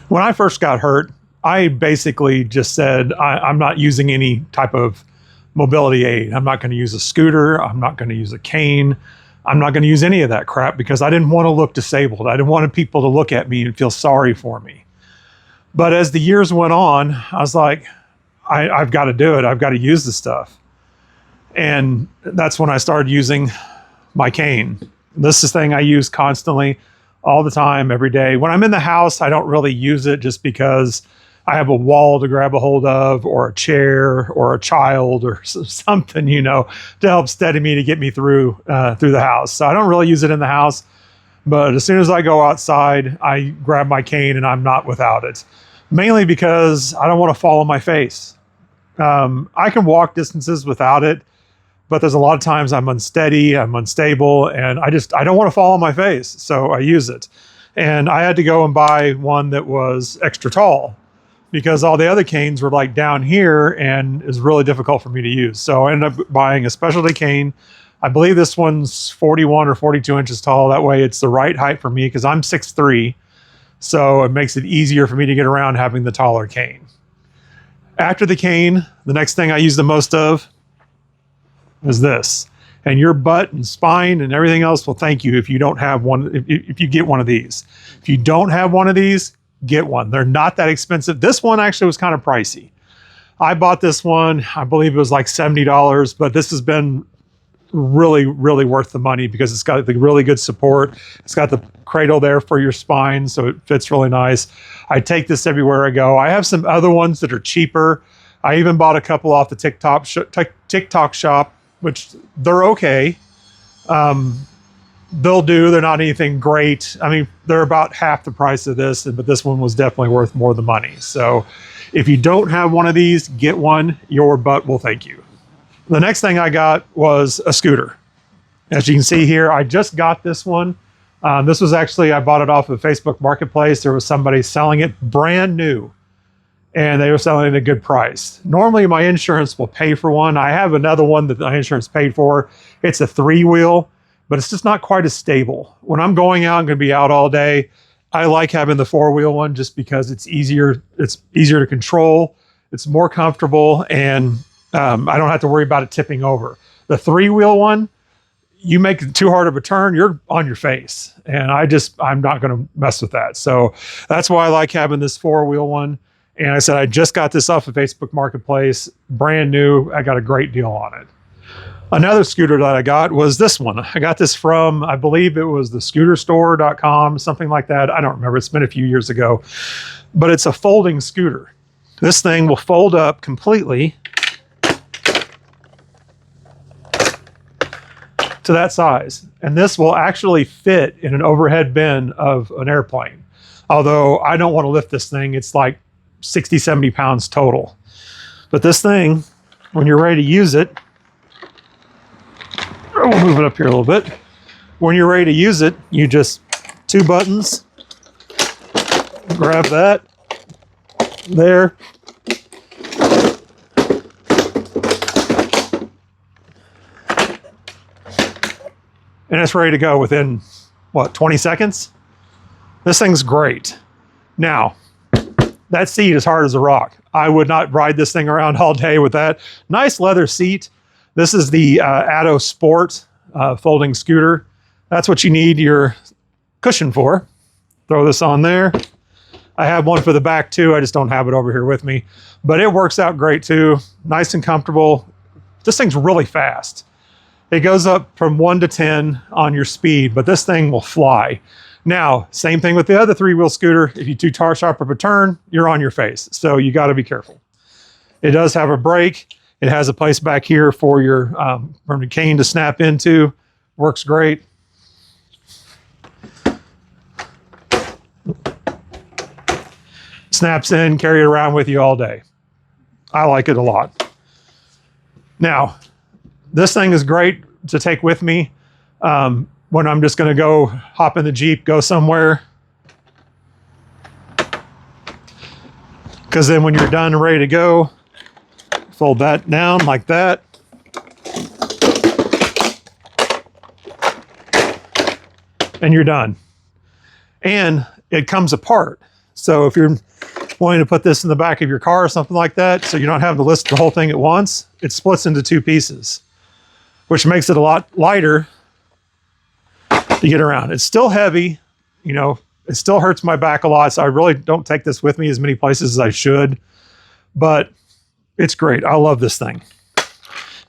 When I first got hurt, I basically just said, I'm not using any type of mobility aid. I'm not going to use a scooter. I'm not going to use a cane. I'm not going to use any of that crap because I didn't want to look disabled. I didn't want people to look at me and feel sorry for me. But as the years went on, I was like, I've got to do it. I've got to use this stuff. And that's when I started using my cane. This is the thing I use constantly, all the time, every day. When I'm in the house, I don't really use it just because I have a wall to grab a hold of, or a chair, or a child, or something, to help steady me to get me through the house. So I don't really use it in the house. But as soon as I go outside, I grab my cane and I'm not without it. Mainly because I don't want to fall on my face. I can walk distances without it, but there's a lot of times I'm unsteady, I'm unstable, and I don't want to fall on my face. So I use it. And I had to go and buy one that was extra tall because all the other canes were like down here and is really difficult for me to use. So I ended up buying a specialty cane. I believe this one's 41 or 42 inches tall. That way it's the right height for me because I'm 6'3". So it makes it easier for me to get around having the taller cane. After the cane, the next thing I use the most of is this. And your butt and spine and everything else will thank you if you don't have one, if you get one of these. If you don't have one of these, get one. They're not that expensive. This one actually was kind of pricey. I bought this one, I believe it was like $70, but this has been really, really worth the money because it's got the really good support. It's got the cradle there for your spine, so it fits really nice. I take this everywhere I go. I have some other ones that are cheaper. I even bought a couple off the TikTok shop, which they're okay. They'll do. They're not anything great. I mean, they're about half the price of this, but this one was definitely worth more of the money. So if you don't have one of these, get one. Your butt will thank you. The next thing I got was a scooter. As you can see here, I just got this one. This was actually, I bought it off of Facebook Marketplace. There was somebody selling it brand new and they were selling it at a good price. Normally my insurance will pay for one. I have another one that my insurance paid for. It's a 3-wheel, but it's just not quite as stable. When I'm going out, I'm going to be out all day. I like having the 4-wheel one just because it's easier to control. It's more comfortable and I don't have to worry about it tipping over. The 3-wheel one, you make it too hard of a turn, you're on your face. And I'm not going to mess with that. So that's why I like having this 4-wheel one. And I said, I just got this off of Facebook Marketplace, brand new. I got a great deal on it. Another scooter that I got was this one. I got this from, I believe it was the scooterstore.com, something like that. I don't remember. It's been a few years ago. But it's a folding scooter. This thing will fold up completely to that size. And this will actually fit in an overhead bin of an airplane. Although I don't want to lift this thing. It's like 60, 70 pounds total. But this thing, when you're ready to use it, we'll move it up here a little bit. When you're ready to use it, you just 2 buttons, grab that, there. And it's ready to go within, 20 seconds? This thing's great. Now, that seat is hard as a rock. I would not ride this thing around all day with that. Nice leather seat. This is the Atto Sport folding scooter. That's what you need your cushion for. Throw this on there. I have one for the back too. I just don't have it over here with me. But it works out great too. Nice and comfortable. This thing's really fast. It goes up from 1 to 10 on your speed, but this thing will fly. Now, same thing with the other 3-wheel scooter. If you do sharp of a turn, you're on your face. So you got to be careful. It does have a brake. It has a place back here for your from the cane to snap into. Works great. Snaps in, carry it around with you all day. I like it a lot. Now, this thing is great to take with me when I'm just going to go hop in the Jeep, go somewhere. Because then when you're done and ready to go, fold that down like that. And you're done. And it comes apart. So if you're wanting to put this in the back of your car or something like that, so you're not having to list the whole thing at once, it splits into 2 pieces, which makes it a lot lighter to get around. It's still heavy, you know, it still hurts my back a lot, so I really don't take this with me as many places as I should, but it's great. I love this thing.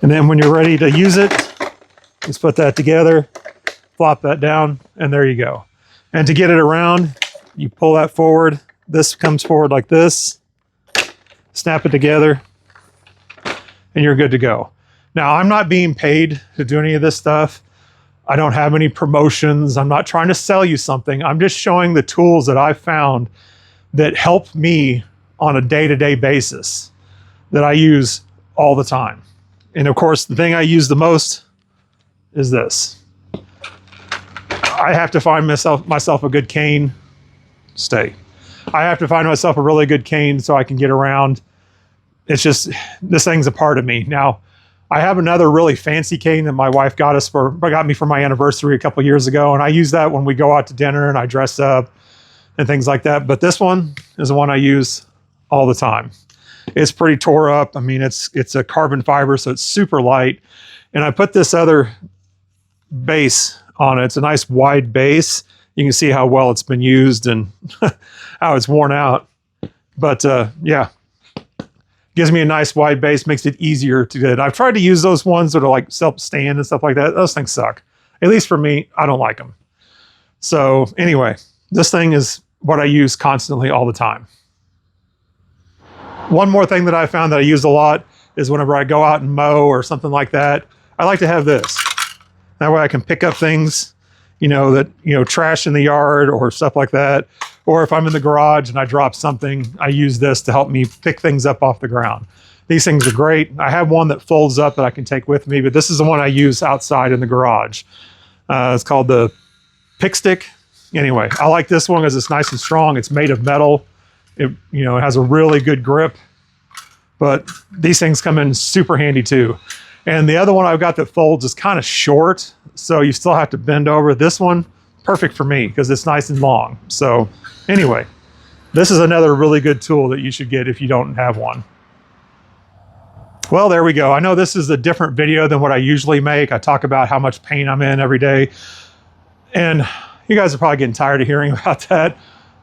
And then when you're ready to use it, just put that together, flop that down, and there you go. And to get it around, you pull that forward. This comes forward like this, snap it together, and you're good to go. Now, I'm not being paid to do any of this stuff. I don't have any promotions. I'm not trying to sell you something. I'm just showing the tools that I found that help me on a day-to-day basis that I use all the time. And of course, the thing I use the most is this. I have to find myself a good cane. Stay. I have to find myself a really good cane so I can get around. It's just, this thing's a part of me. Now, I have another really fancy cane that my wife got me for my anniversary a couple years ago, and I use that when we go out to dinner and I dress up and things like that. But this one is the one I use all the time. It's pretty tore up. I mean, it's a carbon fiber, so it's super light. And I put this other base on it. It's a nice wide base. You can see how well it's been used and how it's worn out. But yeah, gives me a nice wide base, makes it easier to get. I've tried to use those ones that are like self-stand and stuff like that. Those things suck. At least for me, I don't like them. So anyway, this thing is what I use constantly all the time. One more thing that I found that I use a lot is whenever I go out and mow or something like that, I like to have this. That way I can pick up things, trash in the yard or stuff like that. Or if I'm in the garage and I drop something, I use this to help me pick things up off the ground. These things are great. I have one that folds up that I can take with me, but this is the one I use outside in the garage. It's called the Pick Stick. Anyway, I like this one because it's nice and strong. It's made of metal. It has a really good grip, but these things come in super handy too. And the other one I've got that folds is kind of short, so you still have to bend over. This one, perfect for me because it's nice and long. So anyway, this is another really good tool that you should get if you don't have one. Well, there we go. I know this is a different video than what I usually make. I talk about how much pain I'm in every day. And you guys are probably getting tired of hearing about that.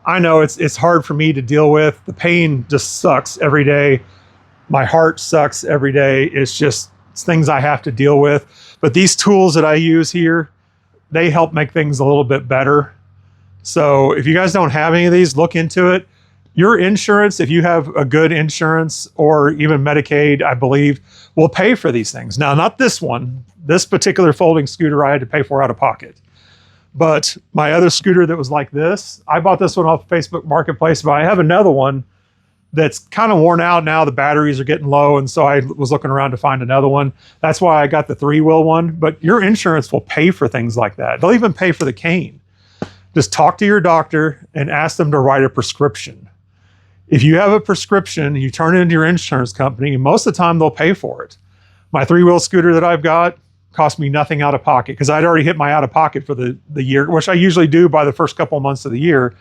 I know it's hard for me to deal with. The pain just sucks every day. My heart sucks every day. It's things I have to deal with. But these tools that I use here, they help make things a little bit better. So if you guys don't have any of these, look into it. Your insurance, if you have a good insurance or even Medicaid, I believe, will pay for these things. Now, not this one. This particular folding scooter I had to pay for out of pocket. But my other scooter that was like this, I bought this one off Facebook Marketplace, but I have another one that's kind of worn out now. The batteries are getting low, and so I was looking around to find another one. That's why I got the 3-wheel one. But your insurance will pay for things like that. They'll even pay for the cane. Just talk to your doctor and ask them to write a prescription. If you have a prescription, you turn it into your insurance company, and most of the time they'll pay for it. My 3-wheel scooter that I've got cost me nothing out of pocket because I'd already hit my out of pocket for the year, which I usually do by the first couple of months of the year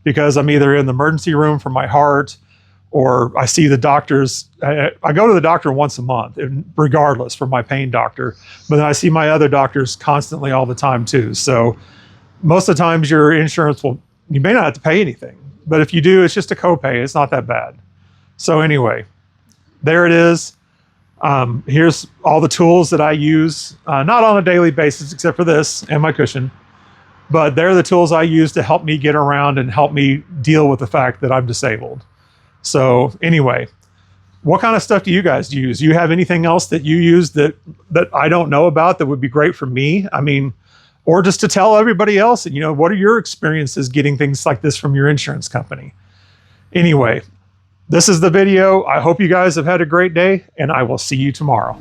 because I'm either in the emergency room for my heart or I see the doctors. I go to the doctor once a month, regardless, for my pain doctor, but then I see my other doctors constantly all the time too. So most of the times your insurance you may not have to pay anything, but if you do, it's just a copay. It's not that bad. So anyway, there it is. Here's all the tools that I use, not on a daily basis, except for this and my cushion, but they're the tools I use to help me get around and help me deal with the fact that I'm disabled. So anyway, what kind of stuff do you guys use? Do you have anything else that you use that I don't know about that would be great for me? I mean, or just to tell everybody else, what are your experiences getting things like this from your insurance company? Anyway, this is the video. I hope you guys have had a great day, and I will see you tomorrow.